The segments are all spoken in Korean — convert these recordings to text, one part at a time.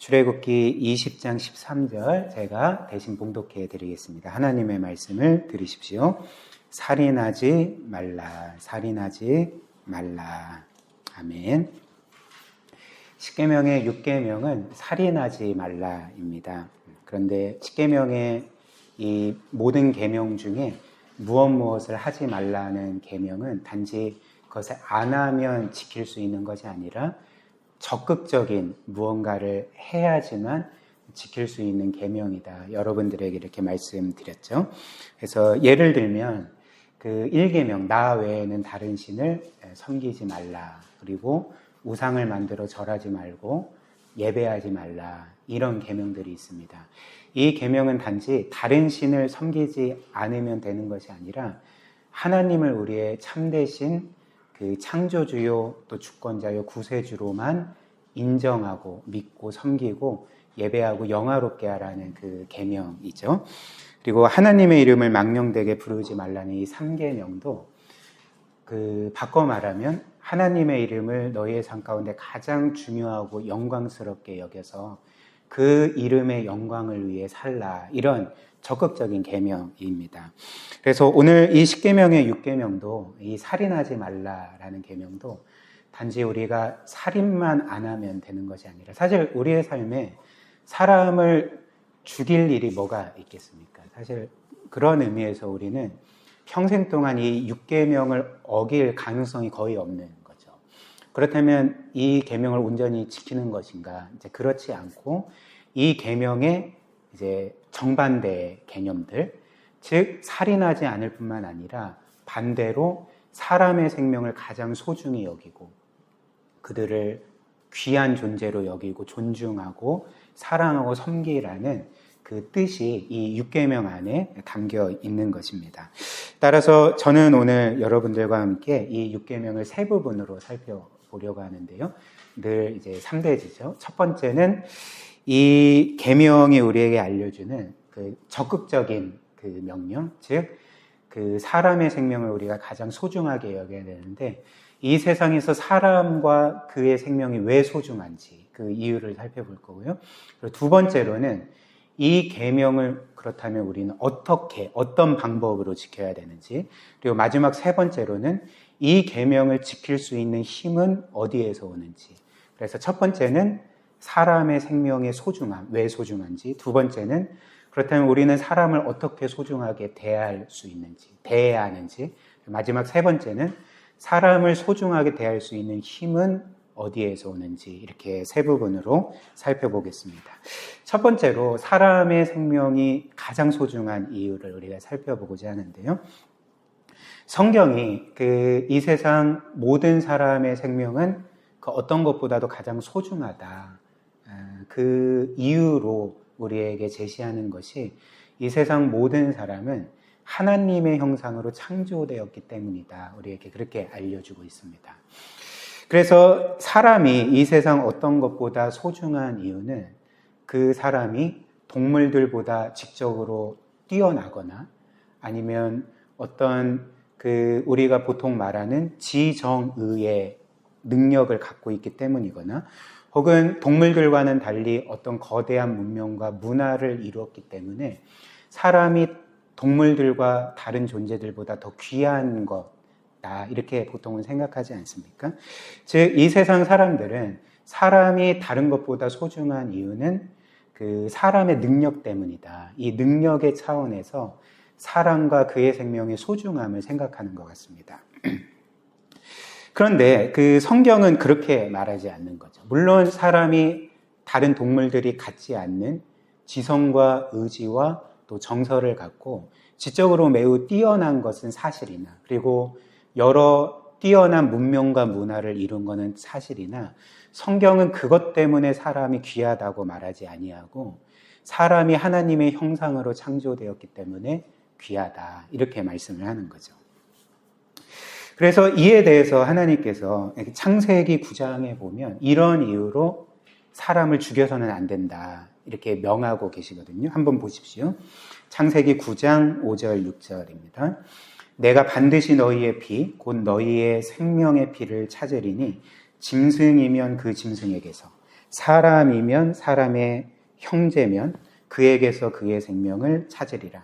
출애굽기 20장 13절 제가 대신 봉독해 드리겠습니다. 하나님의 말씀을 들으십시오. 살인하지 말라, 살인하지 말라. 아멘. 10계명의 6계명은 살인하지 말라입니다. 그런데 10계명의 이 모든 계명 중에 무엇을 하지 말라는 계명은 단지 그것을 안 하면 지킬 수 있는 것이 아니라 적극적인 무언가를 해야지만 지킬 수 있는 계명이다. 여러분들에게 이렇게 말씀드렸죠. 그래서 예를 들면 그 1계명 나 외에는 다른 신을 섬기지 말라. 그리고 우상을 만들어 절하지 말고 예배하지 말라. 이런 계명들이 있습니다. 이 계명은 단지 다른 신을 섬기지 않으면 되는 것이 아니라 하나님을 우리의 참되신 그 창조주요 또 주권자요 구세주로만 인정하고 믿고 섬기고 예배하고 영화롭게 하라는 그 계명이죠. 그리고 하나님의 이름을 망령되게 부르지 말라는 이 3계명도 그 바꿔 말하면 하나님의 이름을 너희의 삶 가운데 가장 중요하고 영광스럽게 여겨서 그 이름의 영광을 위해 살라, 이런 적극적인 계명입니다. 그래서 오늘 이 10계명의 6계명도 이 살인하지 말라라는 계명도 단지 우리가 살인만 안 하면 되는 것이 아니라 사실 우리의 삶에 사람을 죽일 일이 뭐가 있겠습니까? 사실 그런 의미에서 우리는 평생 동안 이 6계명을 어길 가능성이 거의 없는 거죠. 그렇다면 이 계명을 온전히 지키는 것인가? 이제 그렇지 않고 이 계명의 이제 정반대의 개념들, 즉 살인하지 않을 뿐만 아니라 반대로 사람의 생명을 가장 소중히 여기고 그들을 귀한 존재로 여기고 존중하고 사랑하고 섬기라는 그 뜻이 이 6계명 안에 담겨 있는 것입니다. 따라서 저는 오늘 여러분들과 함께 이 6계명을 세 부분으로 살펴보려고 하는데요. 늘 이제 3대지죠. 첫 번째는 이 계명이 우리에게 알려주는 그 적극적인 그 명령, 즉 그 사람의 생명을 우리가 가장 소중하게 여겨야 되는데 이 세상에서 사람과 그의 생명이 왜 소중한지 그 이유를 살펴볼 거고요. 그리고 두 번째로는 이 계명을 그렇다면 우리는 어떤 방법으로 지켜야 되는지, 그리고 마지막 세 번째로는 이 계명을 지킬 수 있는 힘은 어디에서 오는지. 그래서 첫 번째는 사람의 생명의 소중함, 왜 소중한지. 두 번째는 그렇다면 우리는 사람을 어떻게 소중하게 대해야 하는지. 마지막 세 번째는 사람을 소중하게 대할 수 있는 힘은 어디에서 오는지, 이렇게 세 부분으로 살펴보겠습니다. 첫 번째로 사람의 생명이 가장 소중한 이유를 우리가 살펴보고자 하는데요. 성경이 이 세상 모든 사람의 생명은 그 어떤 것보다도 가장 소중하다. 그 이유로 우리에게 제시하는 것이 이 세상 모든 사람은 하나님의 형상으로 창조되었기 때문이다. 우리에게 그렇게 알려주고 있습니다. 그래서 사람이 이 세상 어떤 것보다 소중한 이유는 그 사람이 동물들보다 직접으로 뛰어나거나 아니면 어떤 우리가 보통 말하는 지정의의 능력을 갖고 있기 때문이거나 혹은 동물들과는 달리 어떤 거대한 문명과 문화를 이루었기 때문에 사람이 동물들과 다른 존재들보다 더 귀한 것다, 이렇게 보통은 생각하지 않습니까? 즉, 이 세상 사람들은 사람이 다른 것보다 소중한 이유는 그 사람의 능력 때문이다. 이 능력의 차원에서 사람과 그의 생명의 소중함을 생각하는 것 같습니다. 그런데 그 성경은 그렇게 말하지 않는 거죠. 물론 사람이 다른 동물들이 갖지 않는 지성과 의지와 또 정서를 갖고 지적으로 매우 뛰어난 것은 사실이나, 그리고 여러 뛰어난 문명과 문화를 이룬 것은 사실이나, 성경은 그것 때문에 사람이 귀하다고 말하지 아니하고 사람이 하나님의 형상으로 창조되었기 때문에 귀하다, 이렇게 말씀을 하는 거죠. 그래서 이에 대해서 하나님께서 창세기 9장에 보면 이런 이유로 사람을 죽여서는 안 된다, 이렇게 명하고 계시거든요. 한번 보십시오. 창세기 9장 5절 6절입니다. 내가 반드시 너희의 피, 곧 너희의 생명의 피를 찾으리니 짐승이면 그 짐승에게서, 사람이면 사람의 형제면 그에게서 그의 생명을 찾으리라.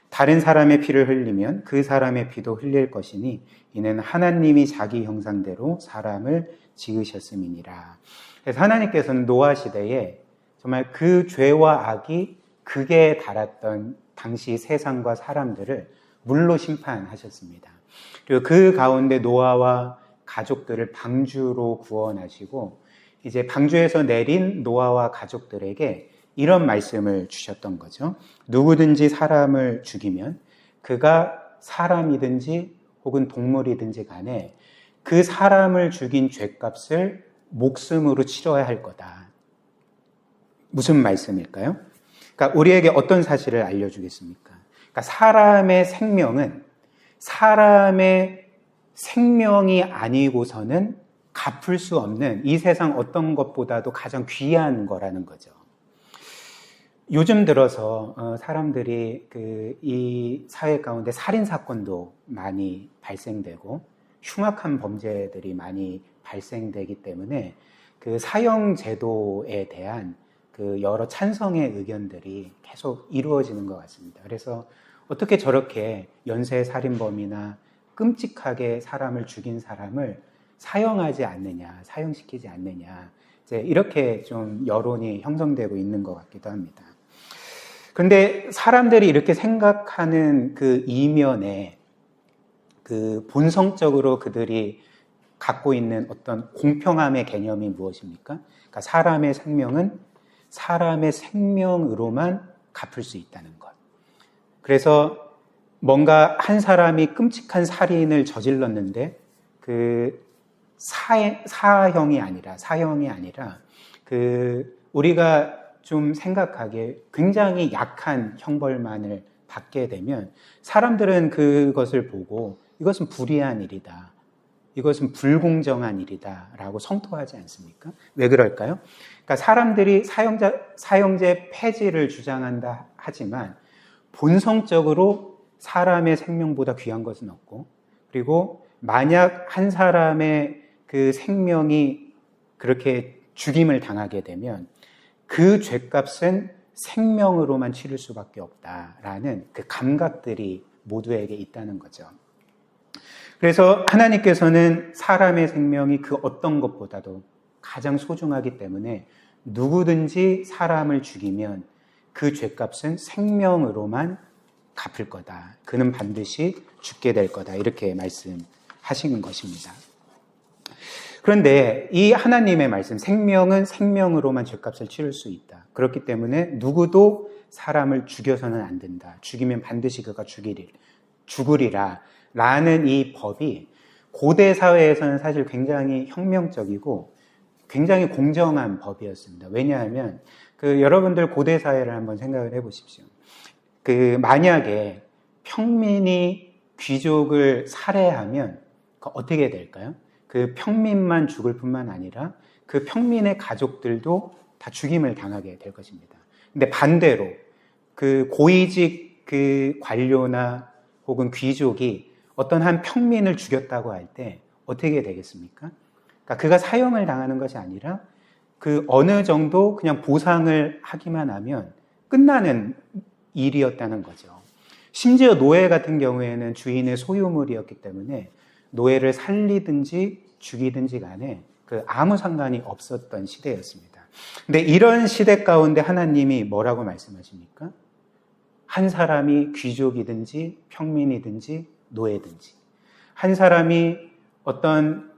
다른 사람의 피를 흘리면 그 사람의 피도 흘릴 것이니 이는 하나님이 자기 형상대로 사람을 지으셨음이니라. 그래서 하나님께서는 노아 시대에 정말 그 죄와 악이 극에 달았던 당시 세상과 사람들을 물로 심판하셨습니다. 그리고 그 가운데 노아와 가족들을 방주로 구원하시고 이제 방주에서 내린 노아와 가족들에게 이런 말씀을 주셨던 거죠. 누구든지 사람을 죽이면 그가 사람이든지 혹은 동물이든지 간에 그 사람을 죽인 죄값을 목숨으로 치러야 할 거다. 무슨 말씀일까요? 그러니까 우리에게 어떤 사실을 알려주겠습니까? 그러니까 사람의 생명은 사람의 생명이 아니고서는 갚을 수 없는 이 세상 어떤 것보다도 가장 귀한 거라는 거죠. 요즘 들어서 사람들이 이 사회 가운데 살인 사건도 많이 발생되고 흉악한 범죄들이 많이 발생되기 때문에 그 사형 제도에 대한 그 여러 찬성의 의견들이 계속 이루어지는 것 같습니다. 그래서 어떻게 저렇게 연쇄 살인범이나 끔찍하게 사람을 죽인 사람을 사형하지 않느냐, 사형시키지 않느냐, 이제 이렇게 좀 여론이 형성되고 있는 것 같기도 합니다. 그런데 사람들이 이렇게 생각하는 그 이면에 그 본성적으로 그들이 갖고 있는 어떤 공평함의 개념이 무엇입니까? 그러니까 사람의 생명은 사람의 생명으로만 갚을 수 있다는 것. 그래서 뭔가 한 사람이 끔찍한 살인을 저질렀는데 그 사형이 아니라 우리가 좀 생각하기에 굉장히 약한 형벌만을 받게 되면 사람들은 그것을 보고 이것은 불의한 일이다. 이것은 불공정한 일이다. 라고 성토하지 않습니까? 왜 그럴까요? 그러니까 사람들이 사형제 폐지를 주장한다 하지만 본성적으로 사람의 생명보다 귀한 것은 없고 그리고 만약 한 사람의 그 생명이 그렇게 죽임을 당하게 되면 그 죄값은 생명으로만 치를 수밖에 없다라는 그 감각들이 모두에게 있다는 거죠. 그래서 하나님께서는 사람의 생명이 그 어떤 것보다도 가장 소중하기 때문에 누구든지 사람을 죽이면 그 죄값은 생명으로만 갚을 거다. 그는 반드시 죽게 될 거다. 이렇게 말씀하신 것입니다. 그런데 이 하나님의 말씀, 생명은 생명으로만 죄값을 치를 수 있다. 그렇기 때문에 누구도 사람을 죽여서는 안 된다. 죽이면 반드시 그가 죽으리라. 라는 이 법이 고대 사회에서는 사실 굉장히 혁명적이고 굉장히 공정한 법이었습니다. 왜냐하면 여러분들 고대 사회를 한번 생각을 해보십시오. 만약에 평민이 귀족을 살해하면 어떻게 될까요? 그 평민만 죽을 뿐만 아니라 그 평민의 가족들도 다 죽임을 당하게 될 것입니다. 근데 반대로 그 고위직 그 관료나 혹은 귀족이 어떤 한 평민을 죽였다고 할 때 어떻게 되겠습니까? 그러니까 그가 사형을 당하는 것이 아니라 그 어느 정도 그냥 보상을 하기만 하면 끝나는 일이었다는 거죠. 심지어 노예 같은 경우에는 주인의 소유물이었기 때문에 노예를 살리든지 죽이든지 간에 아무 상관이 없었던 시대였습니다. 근데 이런 시대 가운데 하나님이 뭐라고 말씀하십니까? 한 사람이 귀족이든지 평민이든지 노예든지 한 사람이 어떤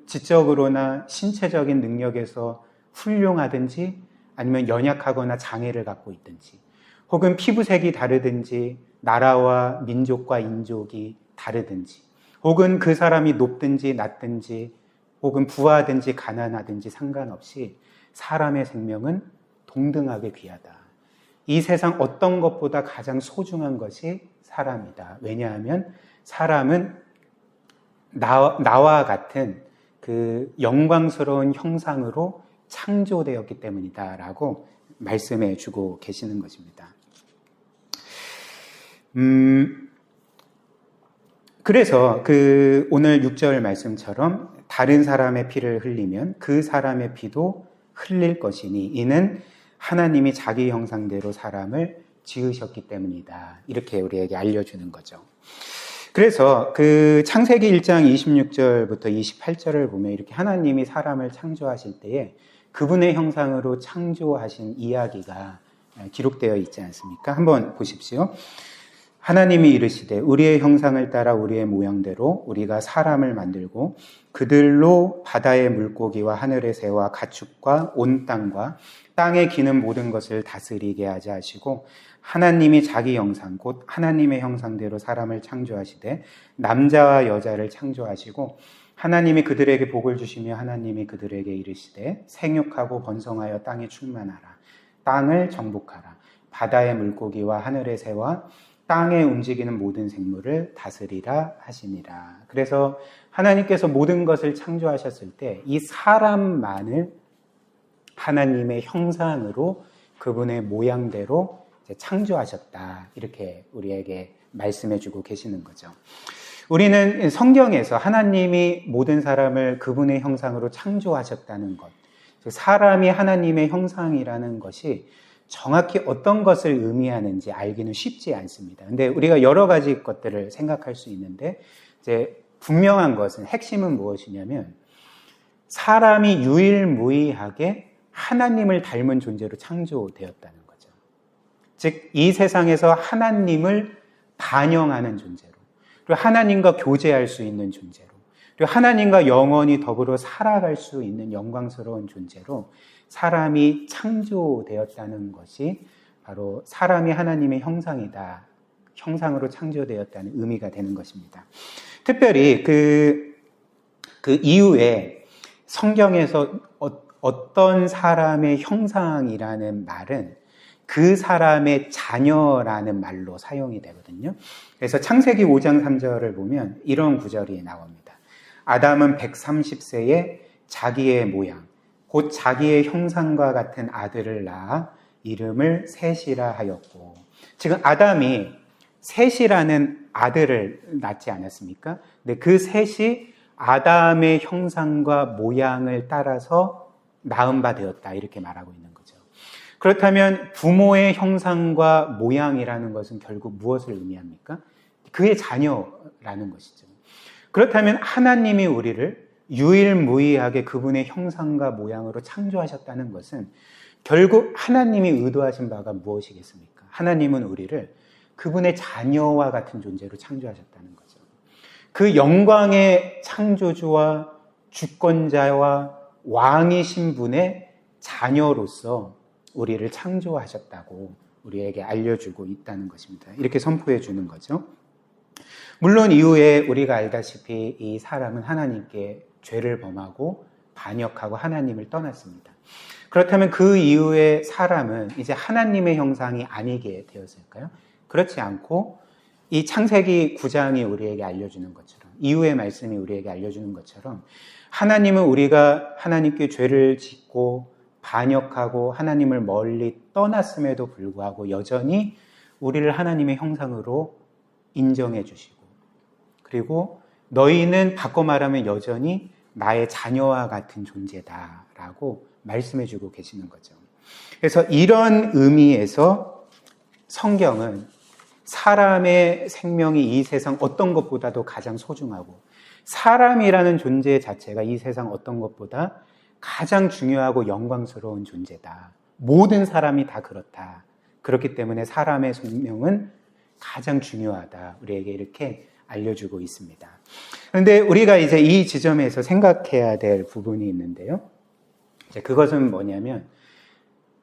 지적으로나 신체적인 능력에서 훌륭하든지 아니면 연약하거나 장애를 갖고 있든지 혹은 피부색이 다르든지 나라와 민족과 인족이 다르든지 혹은 그 사람이 높든지 낮든지 혹은 부하든지 가난하든지 상관없이 사람의 생명은 동등하게 귀하다. 이 세상 어떤 것보다 가장 소중한 것이 사람이다. 왜냐하면 사람은 나와 같은 그 영광스러운 형상으로 창조되었기 때문이다. 라고 말씀해 주고 계시는 것입니다. 그래서 오늘 6절 말씀처럼 다른 사람의 피를 흘리면 그 사람의 피도 흘릴 것이니 이는 하나님이 자기 형상대로 사람을 지으셨기 때문이다. 이렇게 우리에게 알려주는 거죠. 그래서 그 창세기 1장 26절부터 28절을 보면 이렇게 하나님이 사람을 창조하실 때에 그분의 형상으로 창조하신 이야기가 기록되어 있지 않습니까? 한번 보십시오. 하나님이 이르시되 우리의 형상을 따라 우리의 모양대로 우리가 사람을 만들고 그들로 바다의 물고기와 하늘의 새와 가축과 온 땅과 땅에 기는 모든 것을 다스리게 하자 하시고 하나님이 자기 형상 곧 하나님의 형상대로 사람을 창조하시되 남자와 여자를 창조하시고 하나님이 그들에게 복을 주시며 하나님이 그들에게 이르시되 생육하고 번성하여 땅에 충만하라 땅을 정복하라 바다의 물고기와 하늘의 새와 땅에 움직이는 모든 생물을 다스리라 하시니라. 그래서 하나님께서 모든 것을 창조하셨을 때 이 사람만을 하나님의 형상으로 그분의 모양대로 창조하셨다. 이렇게 우리에게 말씀해 주고 계시는 거죠. 우리는 성경에서 하나님이 모든 사람을 그분의 형상으로 창조하셨다는 것, 사람이 하나님의 형상이라는 것이 정확히 어떤 것을 의미하는지 알기는 쉽지 않습니다. 근데 우리가 여러 가지 것들을 생각할 수 있는데 이제 분명한 것은 핵심은 무엇이냐면 사람이 유일무이하게 하나님을 닮은 존재로 창조되었다는 거죠. 즉 이 세상에서 하나님을 반영하는 존재로 그리고 하나님과 교제할 수 있는 존재로 그리고 하나님과 영원히 더불어 살아갈 수 있는 영광스러운 존재로 사람이 창조되었다는 것이 바로 사람이 하나님의 형상이다. 형상으로 창조되었다는 의미가 되는 것입니다. 특별히 그 이후에 성경에서 어떤 사람의 형상이라는 말은 그 사람의 자녀라는 말로 사용이 되거든요. 그래서 창세기 5장 3절을 보면 이런 구절이 나옵니다. 아담은 130세에 자기의 모양 곧 자기의 형상과 같은 아들을 낳아 이름을 셋이라 하였고 지금 아담이 셋이라는 아들을 낳지 않았습니까? 근데 그 셋이 아담의 형상과 모양을 따라서 낳은 바 되었다 이렇게 말하고 있는 거죠. 그렇다면 부모의 형상과 모양이라는 것은 결국 무엇을 의미합니까? 그의 자녀라는 것이죠. 그렇다면 하나님이 우리를 유일무이하게 그분의 형상과 모양으로 창조하셨다는 것은 결국 하나님이 의도하신 바가 무엇이겠습니까? 하나님은 우리를 그분의 자녀와 같은 존재로 창조하셨다는 거죠. 그 영광의 창조주와 주권자와 왕이신 분의 자녀로서 우리를 창조하셨다고 우리에게 알려주고 있다는 것입니다. 이렇게 선포해 주는 거죠. 물론 이후에 우리가 알다시피 이 사람은 하나님께 죄를 범하고 반역하고 하나님을 떠났습니다. 그렇다면 그 이후에 사람은 이제 하나님의 형상이 아니게 되었을까요? 그렇지 않고 이 창세기 9장이 우리에게 알려주는 것처럼 이후의 말씀이 우리에게 알려주는 것처럼 하나님은 우리가 하나님께 죄를 짓고 반역하고 하나님을 멀리 떠났음에도 불구하고 여전히 우리를 하나님의 형상으로 인정해 주시고 그리고 너희는 바꿔 말하면 여전히 나의 자녀와 같은 존재다라고 말씀해 주고 계시는 거죠. 그래서 이런 의미에서 성경은 사람의 생명이 이 세상 어떤 것보다도 가장 소중하고 사람이라는 존재 자체가 이 세상 어떤 것보다 가장 중요하고 영광스러운 존재다. 모든 사람이 다 그렇다. 그렇기 때문에 사람의 생명은 가장 중요하다. 우리에게 이렇게 알려주고 있습니다. 그런데 우리가 이제 이 지점에서 생각해야 될 부분이 있는데요. 그것은 뭐냐면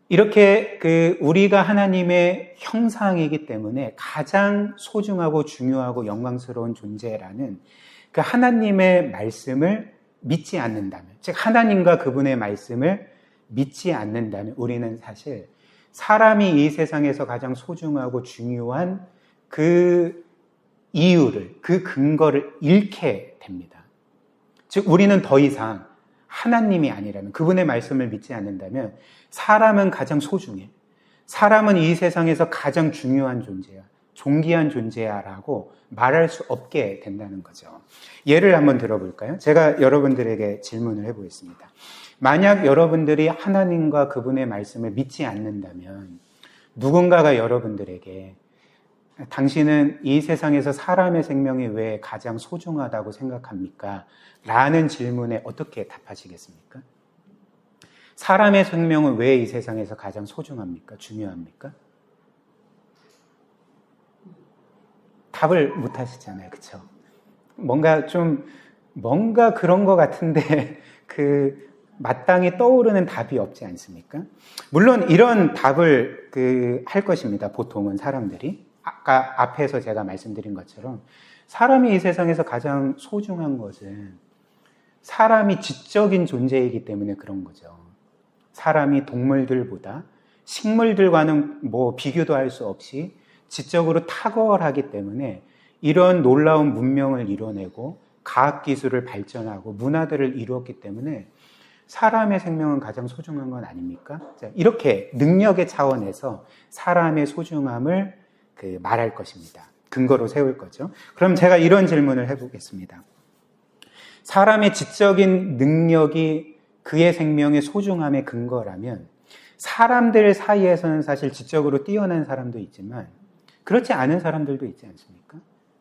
이렇게 우리가 하나님의 형상이기 때문에 가장 소중하고 중요하고 영광스러운 존재라는 그 하나님의 말씀을 믿지 않는다면, 즉 하나님과 그분의 말씀을 믿지 않는다면 우리는 사실 사람이 이 세상에서 가장 소중하고 중요한 그 이유를, 그 근거를 잃게 됩니다. 즉 우리는 더 이상 하나님이 아니라면, 그분의 말씀을 믿지 않는다면 사람은 가장 소중해. 사람은 이 세상에서 가장 중요한 존재야. 존귀한 존재야 라고 말할 수 없게 된다는 거죠. 예를 한번 들어볼까요? 제가 여러분들에게 질문을 해보겠습니다. 만약 여러분들이 하나님과 그분의 말씀을 믿지 않는다면 누군가가 여러분들에게 당신은 이 세상에서 사람의 생명이 왜 가장 소중하다고 생각합니까? 라는 질문에 어떻게 답하시겠습니까? 사람의 생명은 왜 이 세상에서 가장 소중합니까? 중요합니까? 답을 못 하시잖아요. 그쵸? 뭔가 그런 것 같은데, 마땅히 떠오르는 답이 없지 않습니까? 물론 이런 답을 할 것입니다. 보통은 사람들이. 아까 앞에서 제가 말씀드린 것처럼 사람이 이 세상에서 가장 소중한 것은 사람이 지적인 존재이기 때문에 그런 거죠. 사람이 동물들보다 식물들과는 비교도 할 수 없이 지적으로 탁월하기 때문에 이런 놀라운 문명을 이뤄내고 과학기술을 발전하고 문화들을 이루었기 때문에 사람의 생명은 가장 소중한 건 아닙니까? 이렇게 능력의 차원에서 사람의 소중함을 말할 것입니다. 근거로 세울 거죠. 그럼 제가 이런 질문을 해보겠습니다. 사람의 지적인 능력이 그의 생명의 소중함의 근거라면 사람들 사이에서는 사실 지적으로 뛰어난 사람도 있지만 그렇지 않은 사람들도 있지 않습니까?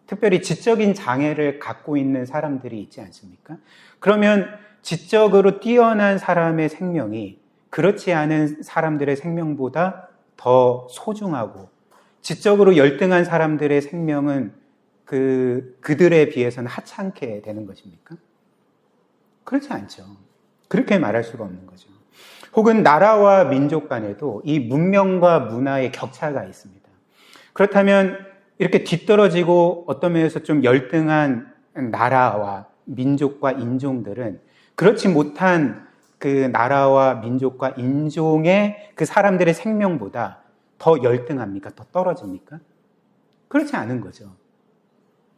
특별히 지적인 장애를 갖고 있는 사람들이 있지 않습니까? 그러면 지적으로 뛰어난 사람의 생명이 그렇지 않은 사람들의 생명보다 더 소중하고 지적으로 열등한 사람들의 생명은 그들에 비해서는 하찮게 되는 것입니까? 그렇지 않죠. 그렇게 말할 수가 없는 거죠. 혹은 나라와 민족 간에도 이 문명과 문화의 격차가 있습니다. 그렇다면 이렇게 뒤떨어지고 어떤 면에서 좀 열등한 나라와 민족과 인종들은 그렇지 못한 나라와 민족과 인종의 사람들의 생명보다 더 열등합니까? 더 떨어집니까? 그렇지 않은 거죠.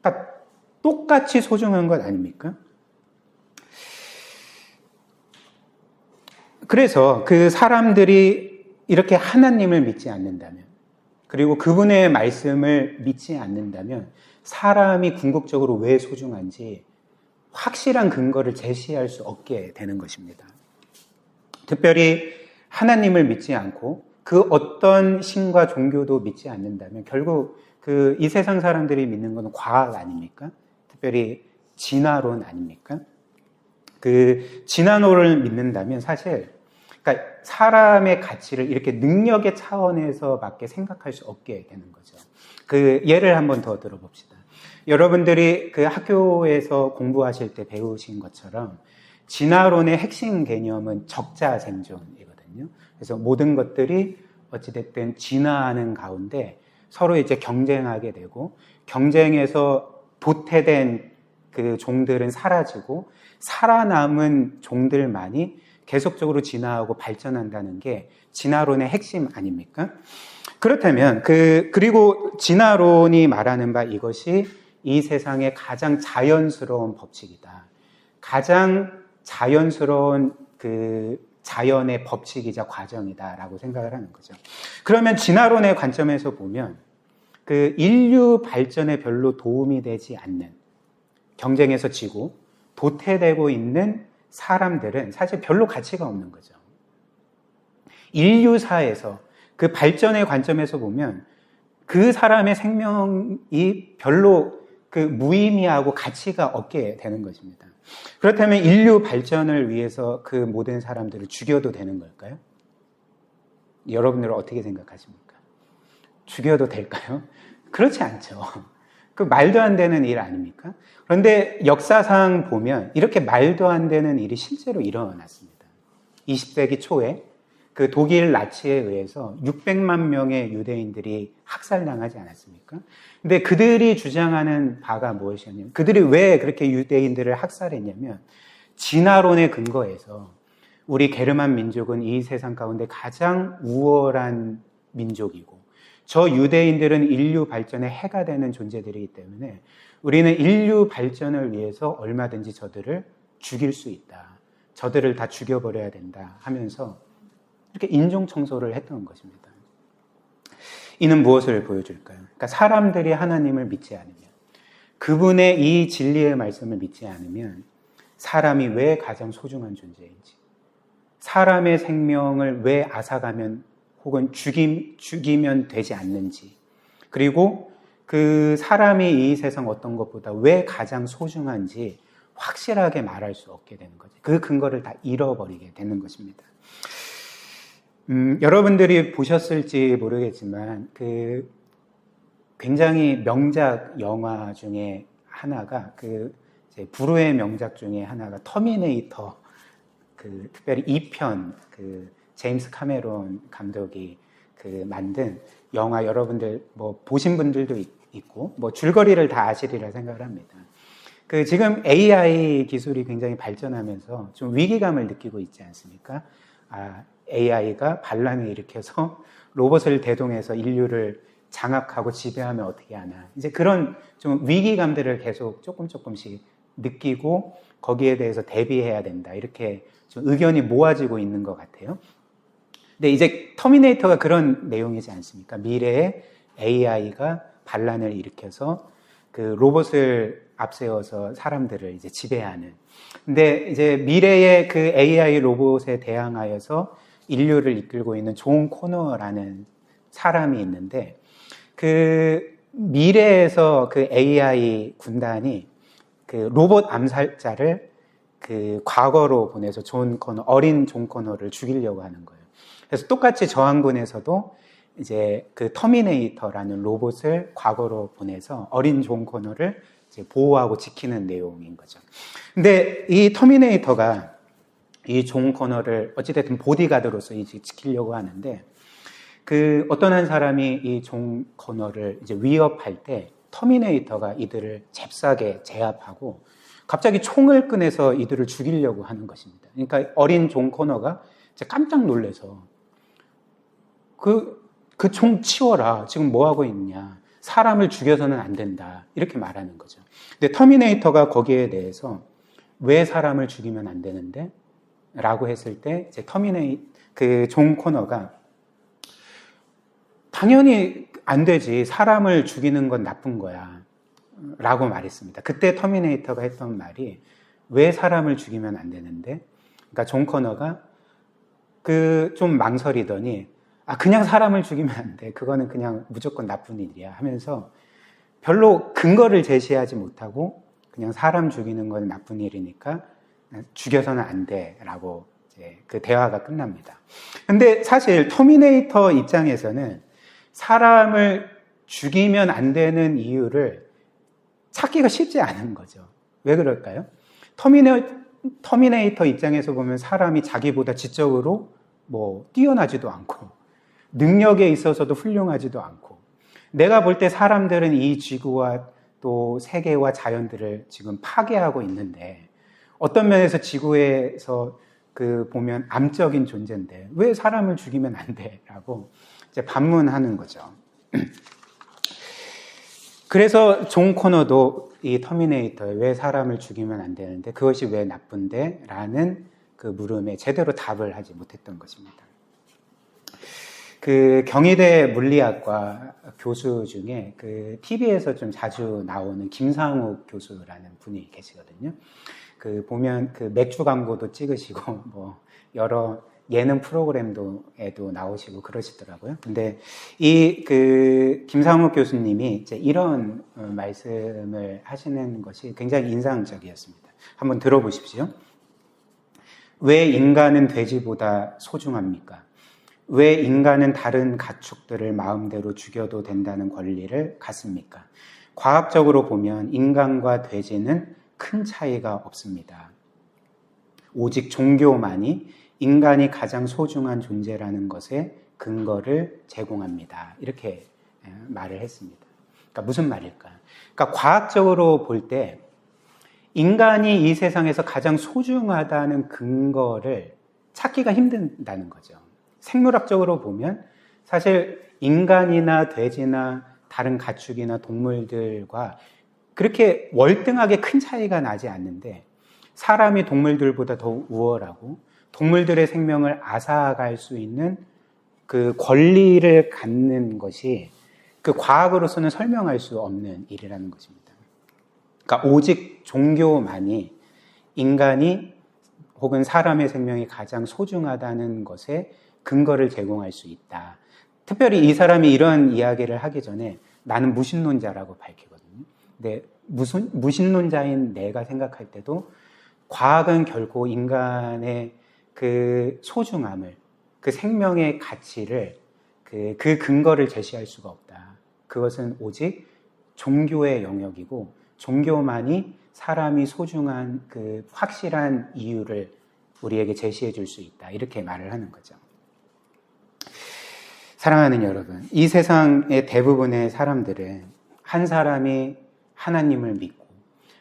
그러니까 똑같이 소중한 것 아닙니까? 그래서 사람들이 이렇게 하나님을 믿지 않는다면, 그리고 그분의 말씀을 믿지 않는다면 사람이 궁극적으로 왜 소중한지 확실한 근거를 제시할 수 없게 되는 것입니다. 특별히 하나님을 믿지 않고 그 어떤 신과 종교도 믿지 않는다면 결국 이 세상 사람들이 믿는 것은 과학 아닙니까? 특별히 진화론 아닙니까? 진화론을 믿는다면 사실 그러니까 사람의 가치를 이렇게 능력의 차원에서밖에 생각할 수 없게 되는 거죠. 예를 한번 더 들어봅시다. 여러분들이 학교에서 공부하실 때 배우신 것처럼 진화론의 핵심 개념은 적자생존이거든요. 그래서 모든 것들이 어찌됐든 진화하는 가운데 서로 이제 경쟁하게 되고 경쟁에서 도태된 종들은 사라지고 살아남은 종들만이 계속적으로 진화하고 발전한다는 게 진화론의 핵심 아닙니까? 그렇다면 그리고 진화론이 말하는 바 이것이 이 세상의 가장 자연스러운 법칙이다. 가장 자연스러운 자연의 법칙이자 과정이다라고 생각을 하는 거죠. 그러면 진화론의 관점에서 보면 인류 발전에 별로 도움이 되지 않는 경쟁에서 지고 도태되고 있는 사람들은 사실 별로 가치가 없는 거죠. 인류사에서 발전의 관점에서 보면 그 사람의 생명이 별로 무의미하고 가치가 없게 되는 것입니다. 그렇다면 인류 발전을 위해서 모든 사람들을 죽여도 되는 걸까요? 여러분들은 어떻게 생각하십니까? 죽여도 될까요? 그렇지 않죠. 말도 안 되는 일 아닙니까? 그런데 역사상 보면 이렇게 말도 안 되는 일이 실제로 일어났습니다. 20세기 초에 독일 나치에 의해서 600만 명의 유대인들이 학살당하지 않았습니까? 근데 그들이 주장하는 바가 무엇이었냐면, 그들이 왜 그렇게 유대인들을 학살했냐면, 진화론에 근거해서 우리 게르만 민족은 이 세상 가운데 가장 우월한 민족이고, 저 유대인들은 인류 발전에 해가 되는 존재들이기 때문에 우리는 인류 발전을 위해서 얼마든지 저들을 죽일 수 있다. 저들을 다 죽여버려야 된다 하면서 이렇게 인종 청소를 했던 것입니다. 이는 무엇을 보여줄까요? 그러니까 사람들이 하나님을 믿지 않으면, 그분의 이 진리의 말씀을 믿지 않으면 사람이 왜 가장 소중한 존재인지, 사람의 생명을 왜 앗아가면 혹은 죽이면 되지 않는지, 그리고 그 사람이 이 세상 어떤 것보다 왜 가장 소중한지 확실하게 말할 수 없게 되는 거죠. 그 근거를 다 잃어버리게 되는 것입니다. 여러분들이 보셨을지 모르겠지만 그 굉장히 명작 영화 중에 하나가 이제 불후의 명작 중에 하나가 터미네이터, 특별히 2편 제임스 카메론 감독이 만든 영화, 여러분들 뭐 보신 분들도 있고 뭐 줄거리를 다 아시리라 생각을 합니다. 지금 AI 기술이 굉장히 발전하면서 좀 위기감을 느끼고 있지 않습니까? AI가 반란을 일으켜서 로봇을 대동해서 인류를 장악하고 지배하면 어떻게 하나. 이제 그런 좀 위기감들을 계속 조금씩 느끼고 거기에 대해서 대비해야 된다. 이렇게 좀 의견이 모아지고 있는 것 같아요. 근데 이제 터미네이터가 그런 내용이지 않습니까? 미래에 AI가 반란을 일으켜서 로봇을 앞세워서 사람들을 이제 지배하는. 근데 이제 미래의 AI 로봇에 대항하여서 인류를 이끌고 있는 존 코너라는 사람이 있는데, 미래에서 AI 군단이 로봇 암살자를 과거로 보내서 어린 존 코너를 죽이려고 하는 거예요. 그래서 똑같이 저항군에서도 이제 터미네이터라는 로봇을 과거로 보내서 어린 존 코너를 이제 보호하고 지키는 내용인 거죠. 근데 이 터미네이터가 이 존 코너를 어찌됐든 보디가드로서 이제 지키려고 하는데, 어떤 한 사람이 이 존 코너를 이제 위협할 때 터미네이터가 이들을 잽싸게 제압하고 갑자기 총을 꺼내서 이들을 죽이려고 하는 것입니다. 그러니까 어린 존 코너가 이제 깜짝 놀라서 그 총 치워라. 지금 뭐 하고 있냐. 사람을 죽여서는 안 된다. 이렇게 말하는 거죠. 근데 터미네이터가 거기에 대해서 왜 사람을 죽이면 안 되는데? 라고 했을 때 이제 존 코너가 당연히 안 되지. 사람을 죽이는 건 나쁜 거야. 라고 말했습니다. 그때 터미네이터가 했던 말이 왜 사람을 죽이면 안 되는데? 그러니까 존 코너가 좀 망설이더니 그냥 사람을 죽이면 안 돼. 그거는 그냥 무조건 나쁜 일이야 하면서 별로 근거를 제시하지 못하고 그냥 사람 죽이는 건 나쁜 일이니까 죽여서는 안 돼. 라고 이제 대화가 끝납니다. 근데 사실 터미네이터 입장에서는 사람을 죽이면 안 되는 이유를 찾기가 쉽지 않은 거죠. 왜 그럴까요? 터미네이터 입장에서 보면 사람이 자기보다 지적으로 뛰어나지도 않고 능력에 있어서도 훌륭하지도 않고, 내가 볼 때 사람들은 이 지구와 또 세계와 자연들을 지금 파괴하고 있는데 어떤 면에서 지구에서 보면 암적인 존재인데 왜 사람을 죽이면 안 돼? 라고 이제 반문하는 거죠. 그래서 존 코너도 이 터미네이터에 왜 사람을 죽이면 안 되는데 그것이 왜 나쁜데? 라는 물음에 제대로 답을 하지 못했던 것입니다. 경희대 물리학과 교수 중에 TV에서 좀 자주 나오는 김상욱 교수라는 분이 계시거든요. 보면 맥주 광고도 찍으시고 여러 예능 프로그램에도 나오시고 그러시더라고요. 근데 이 김상욱 교수님이 이제 이런 말씀을 하시는 것이 굉장히 인상적이었습니다. 한번 들어보십시오. 왜 인간은 돼지보다 소중합니까? 왜 인간은 다른 가축들을 마음대로 죽여도 된다는 권리를 갖습니까? 과학적으로 보면 인간과 돼지는 큰 차이가 없습니다. 오직 종교만이 인간이 가장 소중한 존재라는 것에 근거를 제공합니다. 이렇게 말을 했습니다. 그러니까 무슨 말일까? 그러니까 과학적으로 볼 때 인간이 이 세상에서 가장 소중하다는 근거를 찾기가 힘든다는 거죠. 생물학적으로 보면 사실 인간이나 돼지나 다른 가축이나 동물들과 그렇게 월등하게 큰 차이가 나지 않는데 사람이 동물들보다 더 우월하고 동물들의 생명을 앗아갈 수 있는 권리를 갖는 것이 과학으로서는 설명할 수 없는 일이라는 것입니다. 그러니까 오직 종교만이 인간이 혹은 사람의 생명이 가장 소중하다는 것에 근거를 제공할 수 있다. 특별히 이 사람이 이런 이야기를 하기 전에 나는 무신론자라고 밝히거든요. 근데 무신론자인 내가 생각할 때도 과학은 결코 인간의 그 소중함을, 그 생명의 가치를, 그 근거를 제시할 수가 없다. 그것은 오직 종교의 영역이고 종교만이 사람이 소중한 그 확실한 이유를 우리에게 제시해 줄 수 있다. 이렇게 말을 하는 거죠. 사랑하는 여러분, 이 세상의 대부분의 사람들은 한 사람이 하나님을 믿고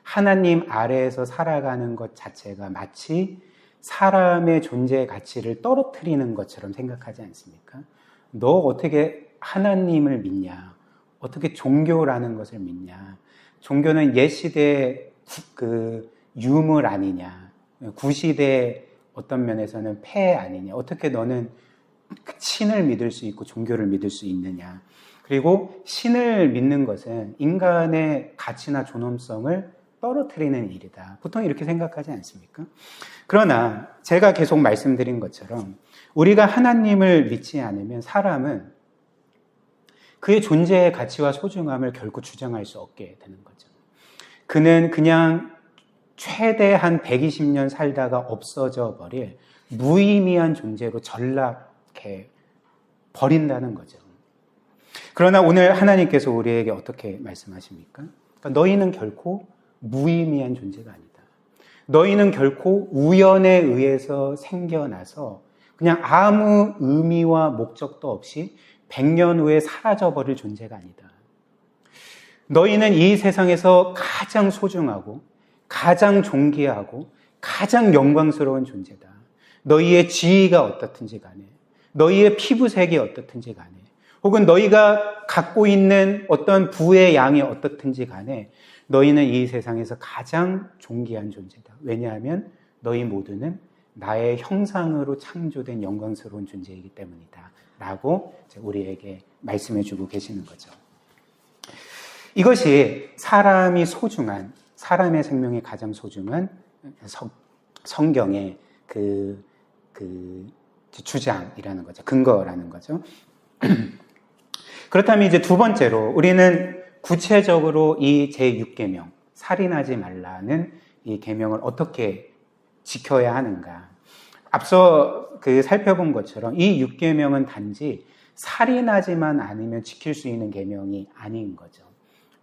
하나님 아래에서 살아가는 것 자체가 마치 사람의 존재의 가치를 떨어뜨리는 것처럼 생각하지 않습니까? 너 어떻게 하나님을 믿냐? 어떻게 종교라는 것을 믿냐? 종교는 옛시대의 그 유물 아니냐? 구시대의 어떤 면에서는 폐 아니냐? 어떻게 너는 신을 믿을 수 있고 종교를 믿을 수 있느냐? 그리고 신을 믿는 것은 인간의 가치나 존엄성을 떨어뜨리는 일이다. 보통 이렇게 생각하지 않습니까? 그러나 제가 계속 말씀드린 것처럼 우리가 하나님을 믿지 않으면 사람은 그의 존재의 가치와 소중함을 결코 주장할 수 없게 되는 거죠. 그는 그냥 최대 한 120년 살다가 없어져 버릴 무의미한 존재로 전락해 버린다는 거죠. 그러나 오늘 하나님께서 우리에게 어떻게 말씀하십니까? 그러니까 너희는 결코 무의미한 존재가 아니다. 너희는 결코 우연에 의해서 생겨나서 그냥 아무 의미와 목적도 없이 100년 후에 사라져버릴 존재가 아니다. 너희는 이 세상에서 가장 소중하고 가장 존귀하고 가장 영광스러운 존재다. 너희의 지위가 어떻든지 간에, 너희의 피부색이 어떻든지 간에, 혹은 너희가 갖고 있는 어떤 부의 양이 어떻든지 간에 너희는 이 세상에서 가장 존귀한 존재다. 왜냐하면 너희 모두는 나의 형상으로 창조된 영광스러운 존재이기 때문이다. 라고 우리에게 말씀해 주고 계시는 거죠. 이것이 사람이 소중한, 사람의 생명이 가장 소중한 성경의 그 주장이라는 거죠. 근거라는 거죠. 그렇다면 이제 두 번째로 우리는 구체적으로 이 제6계명, 살인하지 말라는 이 계명을 어떻게 지켜야 하는가. 앞서 살펴본 것처럼 이 6계명은 단지 살인하지만 않으면 지킬 수 있는 계명이 아닌 거죠.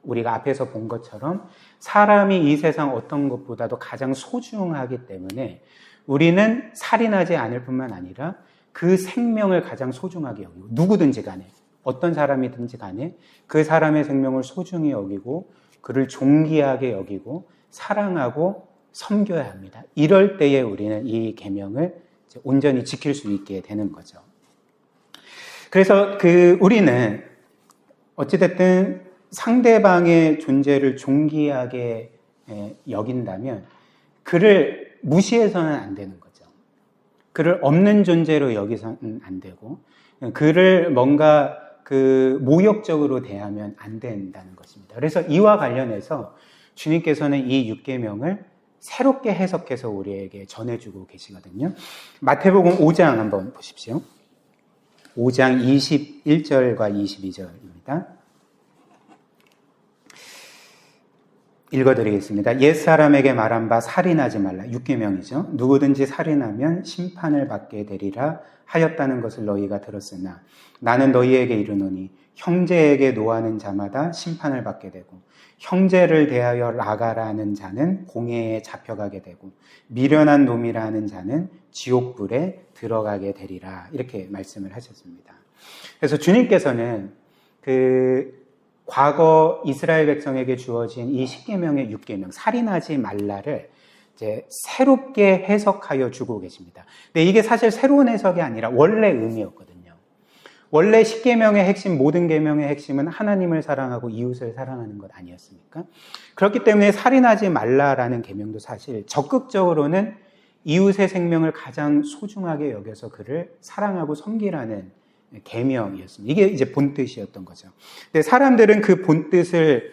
우리가 앞에서 본 것처럼 사람이 이 세상 어떤 것보다도 가장 소중하기 때문에 우리는 살인하지 않을 뿐만 아니라 그 생명을 가장 소중하게 여기고, 누구든지 간에, 어떤 사람이든지 간에 그 사람의 생명을 소중히 여기고 그를 존귀하게 여기고 사랑하고 섬겨야 합니다. 이럴 때에 우리는 이 계명을 온전히 지킬 수 있게 되는 거죠. 그래서 우리는 어찌됐든 상대방의 존재를 존귀하게 여긴다면 그를 무시해서는 안 되는 거죠. 그를 없는 존재로 여기서는 안 되고 그를 뭔가 모욕적으로 대하면 안 된다는 것입니다. 그래서 이와 관련해서 주님께서는 이 6계명을 새롭게 해석해서 우리에게 전해주고 계시거든요. 마태복음 5장 한번 보십시오. 5장 21절과 22절입니다. 읽어드리겠습니다. 옛사람에게 말한 바 살인하지 말라. 6계명이죠. 누구든지 살인하면 심판을 받게 되리라 하였다는 것을 너희가 들었으나 나는 너희에게 이르노니 형제에게 노하는 자마다 심판을 받게 되고 형제를 대하여 나가라는 자는 공회에 잡혀가게 되고 미련한 놈이라는 자는 지옥불에 들어가게 되리라. 이렇게 말씀을 하셨습니다. 그래서 주님께서는 과거 이스라엘 백성에게 주어진 이 10계명의 6계명, 살인하지 말라를 이제 새롭게 해석하여 주고 계십니다. 근데 이게 사실 새로운 해석이 아니라 원래 의미였거든요. 원래 10계명의 핵심, 모든 계명의 핵심은 하나님을 사랑하고 이웃을 사랑하는 것 아니었습니까? 그렇기 때문에 살인하지 말라라는 계명도 사실 적극적으로는 이웃의 생명을 가장 소중하게 여겨서 그를 사랑하고 섬기라는 계명이었습니다. 이게 이제 본뜻이었던 거죠. 근데 사람들은 그 본뜻을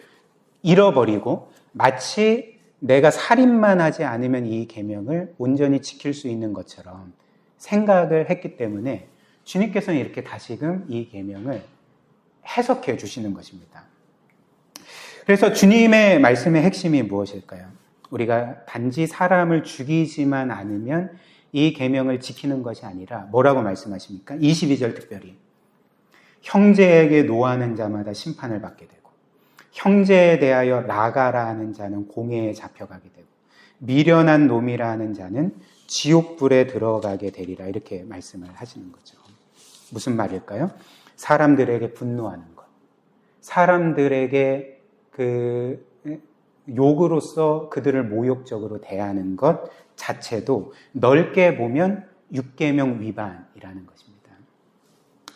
잃어버리고 마치 내가 살인만 하지 않으면 이 계명을 온전히 지킬 수 있는 것처럼 생각을 했기 때문에 주님께서는 이렇게 다시금 이 계명을 해석해 주시는 것입니다. 그래서 주님의 말씀의 핵심이 무엇일까요? 우리가 단지 사람을 죽이지만 않으면 이 계명을 지키는 것이 아니라 뭐라고 말씀하십니까? 22절 특별히 형제에게 노하는 자마다 심판을 받게 되고 형제에 대하여 라가라 하는 자는 공회에 잡혀가게 되고 미련한 놈이라 하는 자는 지옥불에 들어가게 되리라 이렇게 말씀을 하시는 거죠. 무슨 말일까요? 사람들에게 분노하는 것, 사람들에게 그 욕으로서 그들을 모욕적으로 대하는 것 자체도 넓게 보면 육계명 위반이라는 것입니다.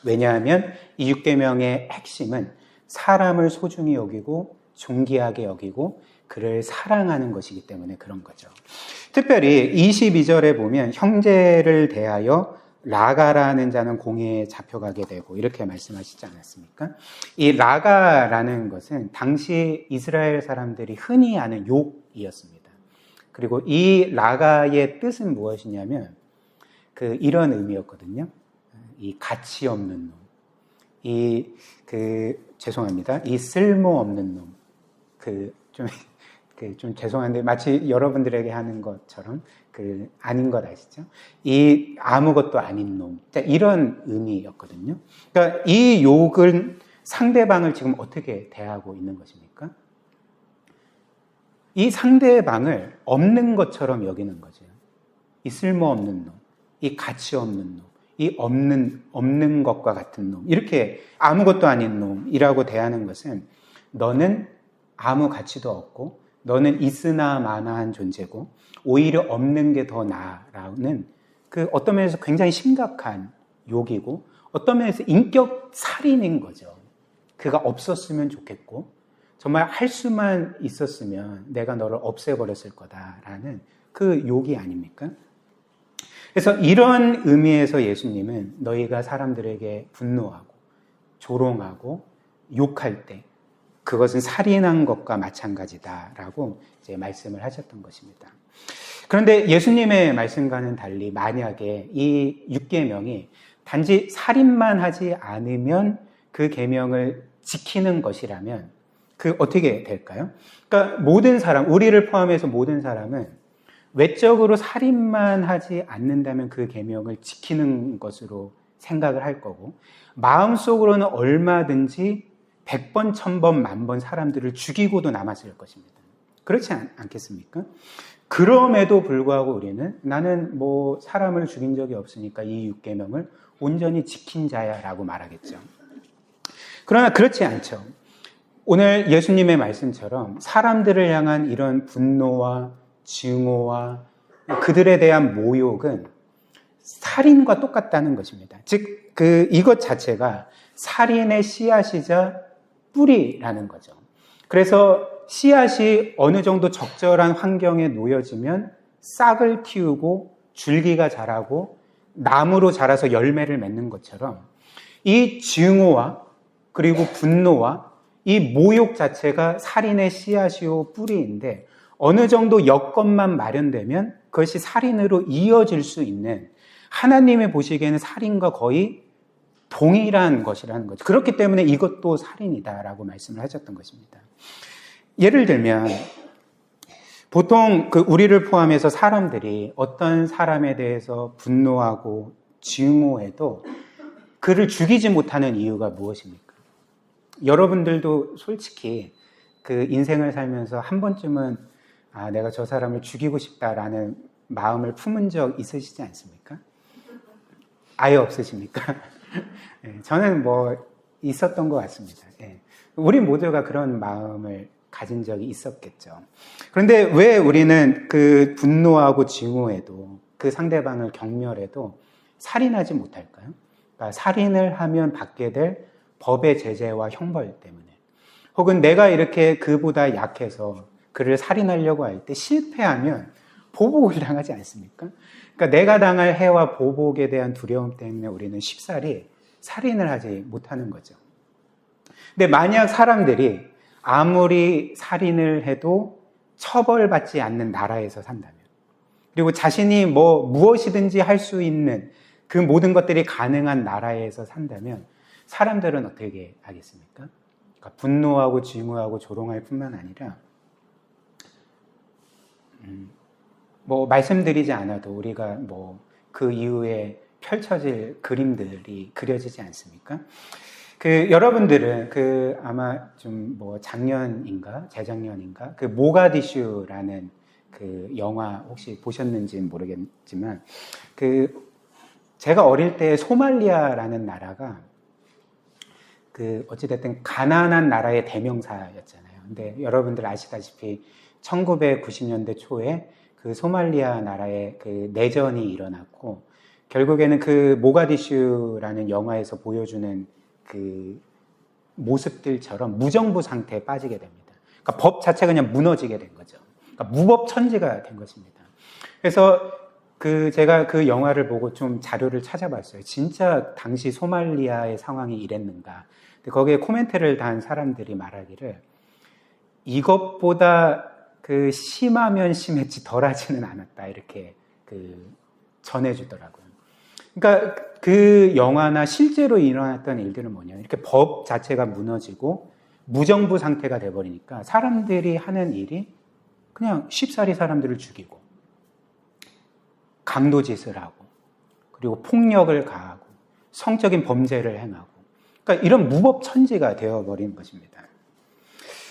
왜냐하면 이 육계명의 핵심은 사람을 소중히 여기고 존귀하게 여기고 그를 사랑하는 것이기 때문에 그런 거죠. 특별히 22절에 보면 형제를 대하여 라가라는 자는 공회에 잡혀가게 되고 이렇게 말씀하시지 않았습니까? 이 라가라는 것은 당시 이스라엘 사람들이 흔히 아는 욕이었습니다. 그리고 이 라가의 뜻은 무엇이냐면 이런 의미였거든요. 이 가치 없는 놈, 죄송합니다. 이 쓸모 없는 놈, 좀 죄송한데 마치 여러분들에게 하는 것처럼 아닌 것 아시죠? 이 아무것도 아닌 놈, 이런 의미였거든요. 그러니까 이 욕은 상대방을 지금 어떻게 대하고 있는 것입니까? 이 상대방을 없는 것처럼 여기는 거죠. 이 쓸모없는 놈, 이 가치 없는 놈, 이 없는 것과 같은 놈, 이렇게 아무것도 아닌 놈이라고 대하는 것은 너는 아무 가치도 없고 너는 있으나 마나한 존재고 오히려 없는 게 더 나아라는 어떤 면에서 굉장히 심각한 욕이고 어떤 면에서 인격 살인인 거죠. 그가 없었으면 좋겠고 정말 할 수만 있었으면 내가 너를 없애버렸을 거다라는 그 욕이 아닙니까? 그래서 이런 의미에서 예수님은 너희가 사람들에게 분노하고 조롱하고 욕할 때 그것은 살인한 것과 마찬가지다라고 이제 말씀을 하셨던 것입니다. 그런데 예수님의 말씀과는 달리 만약에 이 6계명이 단지 살인만 하지 않으면 그 계명을 지키는 것이라면 어떻게 될까요? 그러니까 모든 사람, 우리를 포함해서 모든 사람은 외적으로 살인만 하지 않는다면 그 계명을 지키는 것으로 생각을 할 거고 마음속으로는 얼마든지 100번, 1000번, 10,000번 사람들을 죽이고도 남았을 것입니다. 그렇지 않겠습니까? 그럼에도 불구하고 우리는 나는 사람을 죽인 적이 없으니까 이 6계명을 온전히 지킨 자야 라고 말하겠죠. 그러나 그렇지 않죠. 오늘 예수님의 말씀처럼 사람들을 향한 이런 분노와 증오와 그들에 대한 모욕은 살인과 똑같다는 것입니다. 즉, 이것 자체가 살인의 씨앗이자 뿌리라는 거죠. 그래서 씨앗이 어느 정도 적절한 환경에 놓여지면 싹을 틔우고 줄기가 자라고 나무로 자라서 열매를 맺는 것처럼 이 증오와 그리고 분노와 이 모욕 자체가 살인의 씨앗이요 뿌리인데 어느 정도 여건만 마련되면 그것이 살인으로 이어질 수 있는 하나님이 보시기에는 살인과 거의 동일한 것이라는 거죠. 그렇기 때문에 이것도 살인이다라고 말씀을 하셨던 것입니다. 예를 들면 보통 우리를 포함해서 사람들이 어떤 사람에 대해서 분노하고 증오해도 그를 죽이지 못하는 이유가 무엇입니까? 여러분들도 솔직히 인생을 살면서 한 번쯤은 내가 저 사람을 죽이고 싶다라는 마음을 품은 적 있으시지 않습니까? 아예 없으십니까? 네, 저는 있었던 것 같습니다. 네. 우리 모두가 그런 마음을 가진 적이 있었겠죠. 그런데 왜 우리는 분노하고 증오해도 그 상대방을 경멸해도 살인하지 못할까요? 그러니까 살인을 하면 받게 될 법의 제재와 형벌 때문에 혹은 내가 이렇게 그보다 약해서 그를 살인하려고 할 때 실패하면 보복을 당하지 않습니까? 그러니까 내가 당할 해와 보복에 대한 두려움 때문에 우리는 쉽사리 살인을 하지 못하는 거죠. 근데 만약 사람들이 아무리 살인을 해도 처벌받지 않는 나라에서 산다면, 그리고 자신이 무엇이든지 할 수 있는 그 모든 것들이 가능한 나라에서 산다면 사람들은 어떻게 하겠습니까? 그러니까 분노하고 증오하고 조롱할 뿐만 아니라 말씀드리지 않아도 우리가 그 이후에 펼쳐질 그림들이 그려지지 않습니까? 여러분들은 아마 좀 작년인가 재작년인가 모가디슈라는 영화 혹시 보셨는지는 모르겠지만 제가 어릴 때 소말리아라는 나라가 어찌됐든 가난한 나라의 대명사였잖아요. 근데 여러분들 아시다시피 1990년대 초에 소말리아 나라에 내전이 일어났고, 결국에는 모가디슈라는 영화에서 보여주는 모습들처럼 무정부 상태에 빠지게 됩니다. 그러니까 법 자체가 그냥 무너지게 된 거죠. 그러니까 무법천지가 된 것입니다. 그래서 제가 영화를 보고 좀 자료를 찾아봤어요. 진짜 당시 소말리아의 상황이 이랬는가. 근데 거기에 코멘트를 단 사람들이 말하기를 이것보다 심하면 심했지 덜하지는 않았다, 이렇게 전해주더라고요. 그러니까 영화나 실제로 일어났던 일들은 뭐냐면 이렇게 법 자체가 무너지고 무정부 상태가 돼버리니까 사람들이 하는 일이 그냥 쉽사리 사람들을 죽이고 강도짓을 하고 그리고 폭력을 가하고 성적인 범죄를 행하고, 그러니까 이런 무법천지가 되어버린 것입니다.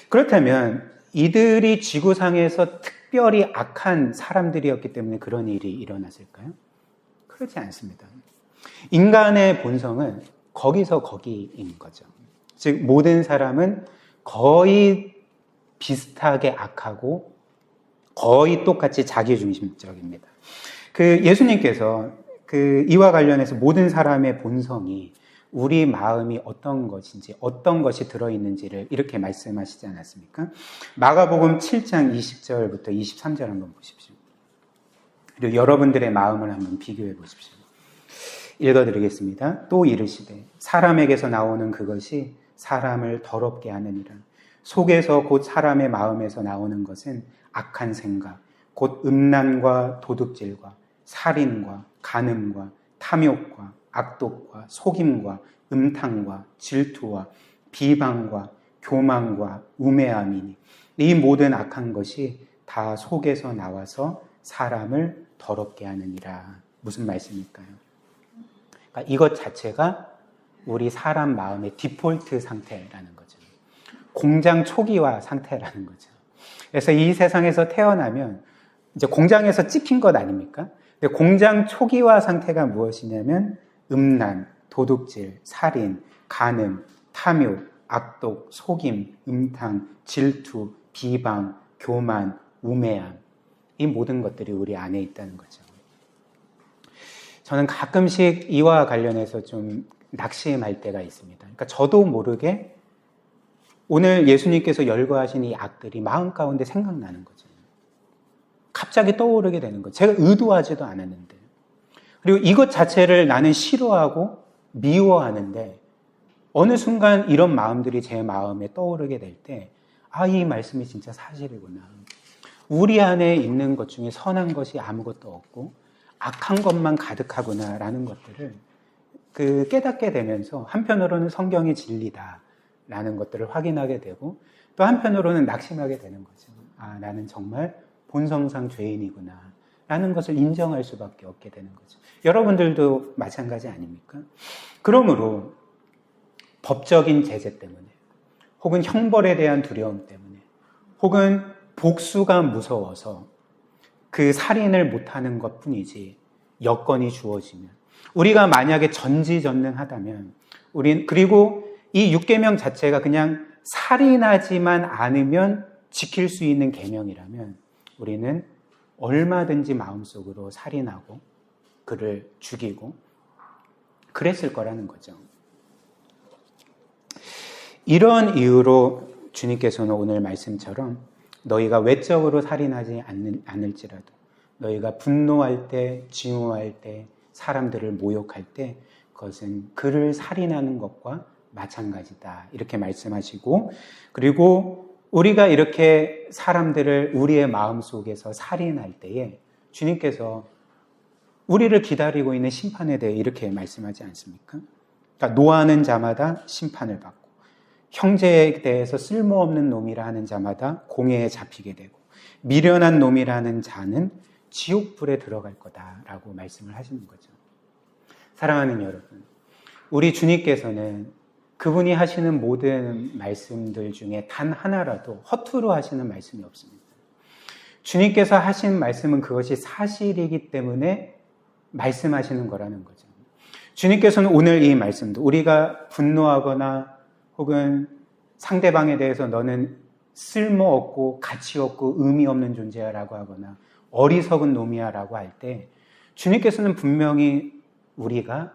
그렇다면 이들이 지구상에서 특별히 악한 사람들이었기 때문에 그런 일이 일어났을까요? 그렇지 않습니다. 인간의 본성은 거기서 거기인 거죠. 즉 모든 사람은 거의 비슷하게 악하고 거의 똑같이 자기중심적입니다. 예수님께서 이와 관련해서 모든 사람의 본성이 우리 마음이 어떤 것인지, 어떤 것이 들어있는지를 이렇게 말씀하시지 않았습니까? 마가복음 7장 20절부터 23절 한번 보십시오. 그리고 여러분들의 마음을 한번 비교해 보십시오. 읽어드리겠습니다. 또 이르시되 사람에게서 나오는 그것이 사람을 더럽게 하느니라. 속에서 곧 사람의 마음에서 나오는 것은 악한 생각, 곧 음란과 도둑질과 살인과 간음과 탐욕과 악독과 속임과 음탕과 질투와 비방과 교만과 우매함이니 이 모든 악한 것이 다 속에서 나와서 사람을 더럽게 하느니라. 무슨 말씀일까요? 그러니까 이것 자체가 우리 사람 마음의 디폴트 상태라는 거죠. 공장 초기화 상태라는 거죠. 그래서 이 세상에서 태어나면 이제 공장에서 찍힌 것 아닙니까? 근데 공장 초기화 상태가 무엇이냐면 음란, 도둑질, 살인, 간음, 탐욕, 악독, 속임, 음탕, 질투, 비방, 교만, 우매함, 이 모든 것들이 우리 안에 있다는 거죠. 저는 가끔씩 이와 관련해서 좀 낙심할 때가 있습니다. 그러니까 저도 모르게 오늘 예수님께서 열거하신 이 악들이 마음 가운데 생각나는 거죠. 갑자기 떠오르게 되는 거죠. 제가 의도하지도 않았는데. 그리고 이것 자체를 나는 싫어하고 미워하는데 어느 순간 이런 마음들이 제 마음에 떠오르게 될 때, 이 말씀이 진짜 사실이구나. 우리 안에 있는 것 중에 선한 것이 아무것도 없고 악한 것만 가득하구나라는 것들을 깨닫게 되면서 한편으로는 성경이 진리다라는 것들을 확인하게 되고 또 한편으로는 낙심하게 되는 거죠. 나는 정말 본성상 죄인이구나 라는 것을 인정할 수밖에 없게 되는 거죠. 여러분들도 마찬가지 아닙니까? 그러므로 법적인 제재 때문에 혹은 형벌에 대한 두려움 때문에 혹은 복수가 무서워서 살인을 못하는 것뿐이지 여건이 주어지면, 우리가 만약에 전지전능하다면 그리고 이 육계명 자체가 그냥 살인하지만 않으면 지킬 수 있는 계명이라면 우리는 얼마든지 마음속으로 살인하고 그를 죽이고 그랬을 거라는 거죠. 이런 이유로 주님께서는 오늘 말씀처럼 너희가 외적으로 살인하지 않을지라도 너희가 분노할 때, 증오할 때, 사람들을 모욕할 때 그것은 그를 살인하는 것과 마찬가지다. 이렇게 말씀하시고, 그리고 우리가 이렇게 사람들을 우리의 마음속에서 살인할 때에 주님께서 우리를 기다리고 있는 심판에 대해 이렇게 말씀하지 않습니까? 그러니까 노하는 자마다 심판을 받고 형제에 대해서 쓸모없는 놈이라 하는 자마다 공회에 잡히게 되고 미련한 놈이라는 자는 지옥불에 들어갈 거다라고 말씀을 하시는 거죠. 사랑하는 여러분, 우리 주님께서는 그분이 하시는 모든 말씀들 중에 단 하나라도 허투루 하시는 말씀이 없습니다. 주님께서 하신 말씀은 그것이 사실이기 때문에 말씀하시는 거라는 거죠. 주님께서는 오늘 이 말씀도 우리가 분노하거나 혹은 상대방에 대해서 너는 쓸모없고 가치 없고 의미 없는 존재야 라고 하거나 어리석은 놈이야 라고 할 때 주님께서는 분명히 우리가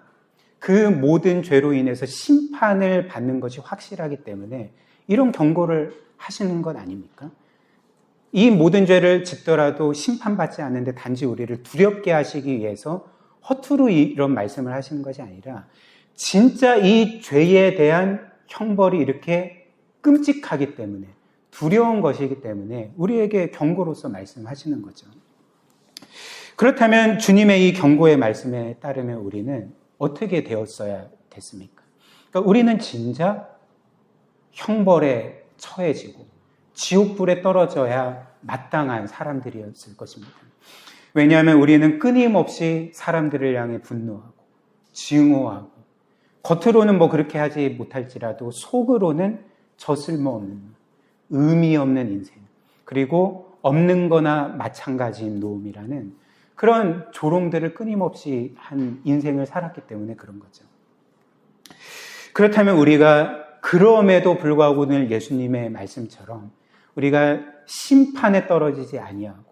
그 모든 죄로 인해서 심판을 받는 것이 확실하기 때문에 이런 경고를 하시는 것 아닙니까? 이 모든 죄를 짓더라도 심판받지 않는데 단지 우리를 두렵게 하시기 위해서 허투루 이런 말씀을 하시는 것이 아니라 진짜 이 죄에 대한 형벌이 이렇게 끔찍하기 때문에 두려운 것이기 때문에 우리에게 경고로서 말씀하시는 거죠. 그렇다면 주님의 이 경고의 말씀에 따르면 우리는 어떻게 되었어야 됐습니까? 그러니까 우리는 진짜 형벌에 처해지고 지옥불에 떨어져야 마땅한 사람들이었을 것입니다. 왜냐하면 우리는 끊임없이 사람들을 향해 분노하고 증오하고 겉으로는 뭐 그렇게 하지 못할지라도 속으로는 저 쓸모없는 의미 없는 인생 그리고 없는 거나 마찬가지인 노움이라는 그런 조롱들을 끊임없이 한 인생을 살았기 때문에 그런 거죠. 그렇다면 우리가 그럼에도 불구하고 오늘 예수님의 말씀처럼 우리가 심판에 떨어지지 아니하고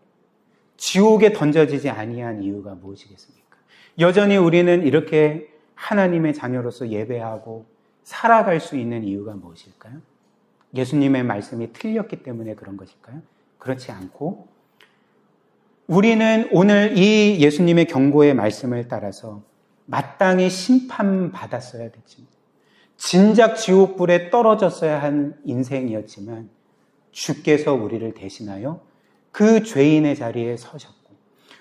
지옥에 던져지지 아니한 이유가 무엇이겠습니까? 여전히 우리는 이렇게 하나님의 자녀로서 예배하고 살아갈 수 있는 이유가 무엇일까요? 예수님의 말씀이 틀렸기 때문에 그런 것일까요? 그렇지 않고 우리는 오늘 이 예수님의 경고의 말씀을 따라서 마땅히 심판받았어야 됐지만 진작 지옥불에 떨어졌어야 한 인생이었지만 주께서 우리를 대신하여 그 죄인의 자리에 서셨고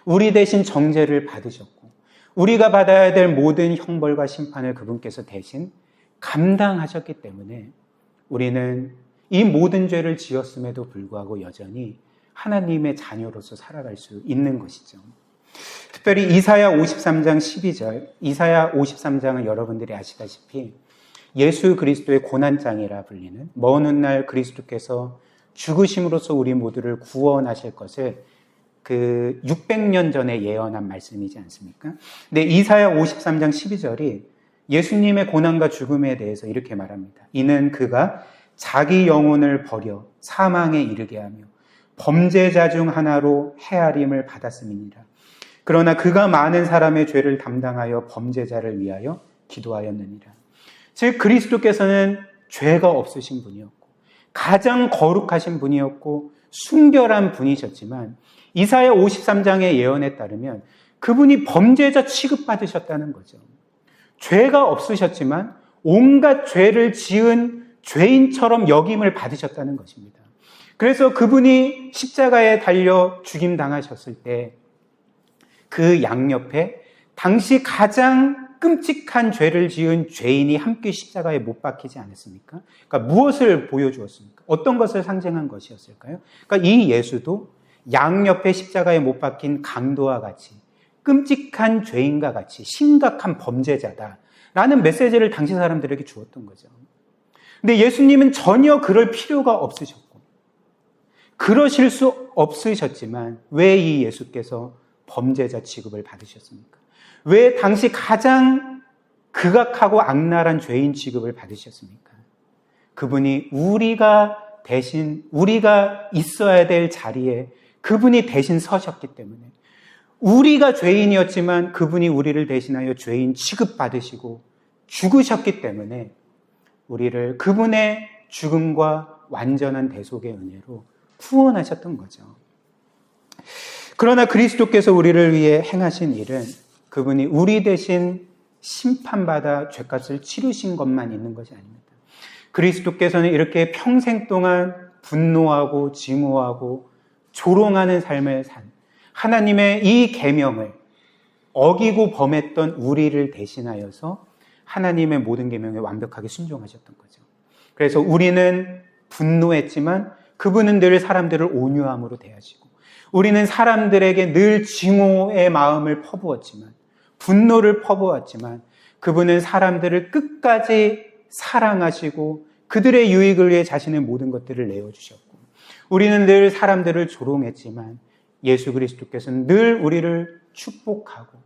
우리 대신 정죄를 받으셨고 우리가 받아야 될 모든 형벌과 심판을 그분께서 대신 감당하셨기 때문에 우리는 이 모든 죄를 지었음에도 불구하고 여전히 하나님의 자녀로서 살아갈 수 있는 것이죠. 특별히 이사야 53장 12절, 이사야 53장은 여러분들이 아시다시피 예수 그리스도의 고난장이라 불리는 먼 훗날 그리스도께서 죽으심으로써 우리 모두를 구원하실 것을 그 600년 전에 예언한 말씀이지 않습니까? 근데 이사야 53장 12절이 예수님의 고난과 죽음에 대해서 이렇게 말합니다. 이는 그가 자기 영혼을 버려 사망에 이르게 하며 범죄자 중 하나로 헤아림을 받았음이니라. 그러나 그가 많은 사람의 죄를 담당하여 범죄자를 위하여 기도하였느니라. 즉 그리스도께서는 죄가 없으신 분이었고 가장 거룩하신 분이었고 순결한 분이셨지만 이사야 53장의 예언에 따르면 그분이 범죄자 취급받으셨다는 거죠. 죄가 없으셨지만 온갖 죄를 지은 죄인처럼 여김을 받으셨다는 것입니다. 그래서 그분이 십자가에 달려 죽임당하셨을 때 그 양옆에 당시 가장 끔찍한 죄를 지은 죄인이 함께 십자가에 못 박히지 않았습니까? 그러니까 무엇을 보여주었습니까? 어떤 것을 상징한 것이었을까요? 그러니까 이 예수도 양옆에 십자가에 못 박힌 강도와 같이 끔찍한 죄인과 같이 심각한 범죄자다라는 메시지를 당시 사람들에게 주었던 거죠. 근데 예수님은 전혀 그럴 필요가 없으셨고 그러실 수 없으셨지만 왜 이 예수께서 범죄자 취급을 받으셨습니까? 왜 당시 가장 극악하고 악랄한 죄인 취급을 받으셨습니까? 그분이 우리가 있어야 될 자리에 그분이 대신 서셨기 때문에 우리가 죄인이었지만 그분이 우리를 대신하여 죄인 취급받으시고 죽으셨기 때문에 우리를 그분의 죽음과 완전한 대속의 은혜로 구원하셨던 거죠. 그러나 그리스도께서 우리를 위해 행하신 일은 그분이 우리 대신 심판받아 죄값을 치르신 것만 있는 것이 아닙니다. 그리스도께서는 이렇게 평생 동안 분노하고 증오하고 조롱하는 삶을 산 하나님의 이 계명을 어기고 범했던 우리를 대신하여서 하나님의 모든 계명에 완벽하게 순종하셨던 거죠. 그래서 우리는 분노했지만 그분은 늘 사람들을 온유함으로 대하시고, 우리는 사람들에게 늘 증오의 마음을 퍼부었지만, 분노를 퍼부었지만 그분은 사람들을 끝까지 사랑하시고 그들의 유익을 위해 자신의 모든 것들을 내어주셨고, 우리는 늘 사람들을 조롱했지만 예수 그리스도께서는 늘 우리를 축복하고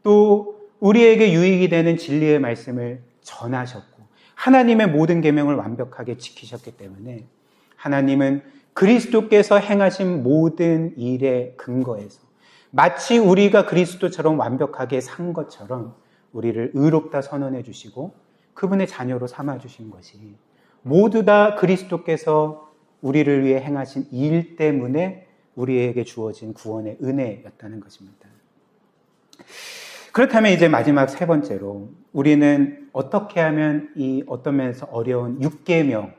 또 우리에게 유익이 되는 진리의 말씀을 전하셨고 하나님의 모든 계명을 완벽하게 지키셨기 때문에 하나님은 그리스도께서 행하신 모든 일의 근거에서 마치 우리가 그리스도처럼 완벽하게 산 것처럼 우리를 의롭다 선언해 주시고 그분의 자녀로 삼아 주신 것이 모두 다 그리스도께서 우리를 위해 행하신 일 때문에 우리에게 주어진 구원의 은혜였다는 것입니다. 그렇다면 이제 마지막 세 번째로 우리는 어떻게 하면 이 어떤 면에서 어려운 6계명,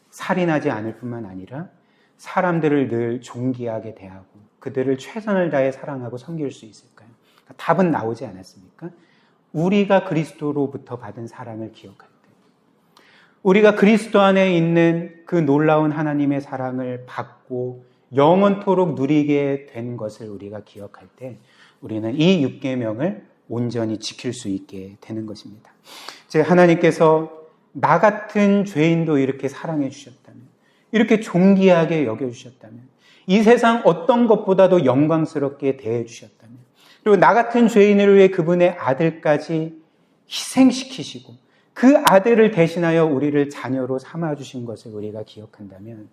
살인하지 않을 뿐만 아니라 사람들을 늘 존귀하게 대하고 그들을 최선을 다해 사랑하고 섬길 수 있을까요? 답은 나오지 않았습니까? 우리가 그리스도로부터 받은 사랑을 기억할 때, 우리가 그리스도 안에 있는 그 놀라운 하나님의 사랑을 받고 영원토록 누리게 된 것을 우리가 기억할 때 우리는 이 6계명을 온전히 지킬 수 있게 되는 것입니다. 즉 하나님께서 나 같은 죄인도 이렇게 사랑해 주셨다면, 이렇게 존귀하게 여겨주셨다면, 이 세상 어떤 것보다도 영광스럽게 대해 주셨다면, 그리고 나 같은 죄인을 위해 그분의 아들까지 희생시키시고 그 아들을 대신하여 우리를 자녀로 삼아주신 것을 우리가 기억한다면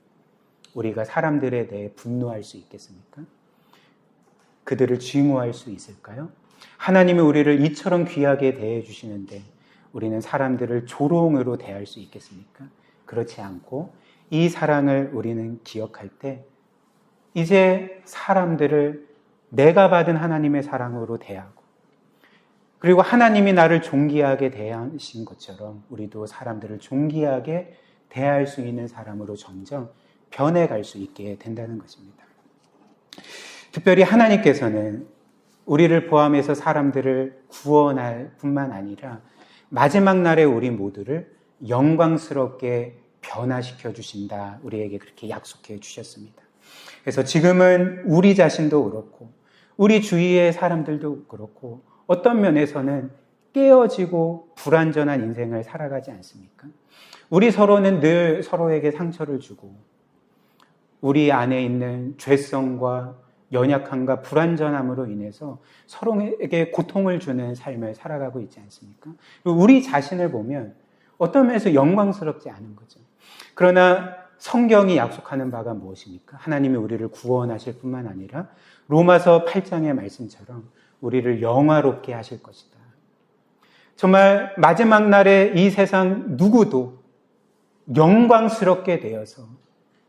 우리가 사람들에 대해 분노할 수 있겠습니까? 그들을 증오할 수 있을까요? 하나님이 우리를 이처럼 귀하게 대해 주시는데 우리는 사람들을 조롱으로 대할 수 있겠습니까? 그렇지 않고 이 사랑을 우리는 기억할 때 이제 사람들을 내가 받은 하나님의 사랑으로 대하고 그리고 하나님이 나를 존귀하게 대하신 것처럼 우리도 사람들을 존귀하게 대할 수 있는 사람으로 점점 변해갈 수 있게 된다는 것입니다. 특별히 하나님께서는 우리를 포함해서 사람들을 구원할 뿐만 아니라 마지막 날에 우리 모두를 영광스럽게 변화시켜 주신다. 우리에게 그렇게 약속해 주셨습니다. 그래서 지금은 우리 자신도 그렇고 우리 주위의 사람들도 그렇고 어떤 면에서는 깨어지고 불완전한 인생을 살아가지 않습니까? 우리 서로는 늘 서로에게 상처를 주고 우리 안에 있는 죄성과 연약함과 불완전함으로 인해서 서로에게 고통을 주는 삶을 살아가고 있지 않습니까? 우리 자신을 보면 어떤 면에서 영광스럽지 않은 거죠. 그러나 성경이 약속하는 바가 무엇입니까? 하나님이 우리를 구원하실 뿐만 아니라 로마서 8장의 말씀처럼 우리를 영화롭게 하실 것이다. 정말 마지막 날에 이 세상 누구도 영광스럽게 되어서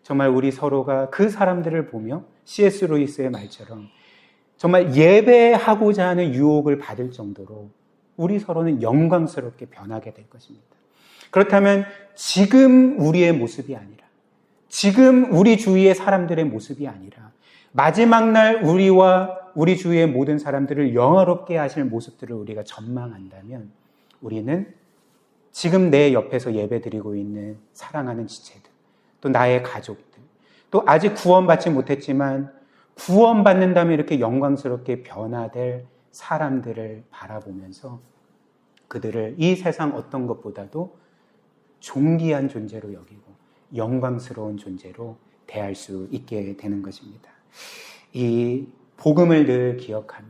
정말 우리 서로가 그 사람들을 보며 C.S. 루이스의 말처럼 정말 예배하고자 하는 유혹을 받을 정도로 우리 서로는 영광스럽게 변하게 될 것입니다. 그렇다면 지금 우리의 모습이 아니라, 지금 우리 주위의 사람들의 모습이 아니라 마지막 날 우리와 우리 주위의 모든 사람들을 영화롭게 하실 모습들을 우리가 전망한다면 우리는 지금 내 옆에서 예배드리고 있는 사랑하는 지체들, 또 나의 가족들, 또 아직 구원받지 못했지만 구원받는다면 이렇게 영광스럽게 변화될 사람들을 바라보면서 그들을 이 세상 어떤 것보다도 존귀한 존재로 여기고 영광스러운 존재로 대할 수 있게 되는 것입니다. 이 복음을 늘 기억하며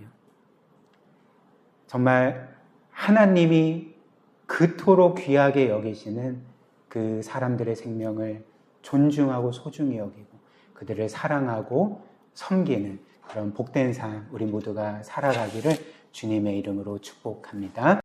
정말 하나님이 그토록 귀하게 여기시는 그 사람들의 생명을 존중하고 소중히 여기고 그들을 사랑하고 섬기는 그런 복된 삶 우리 모두가 살아가기를 주님의 이름으로 축복합니다.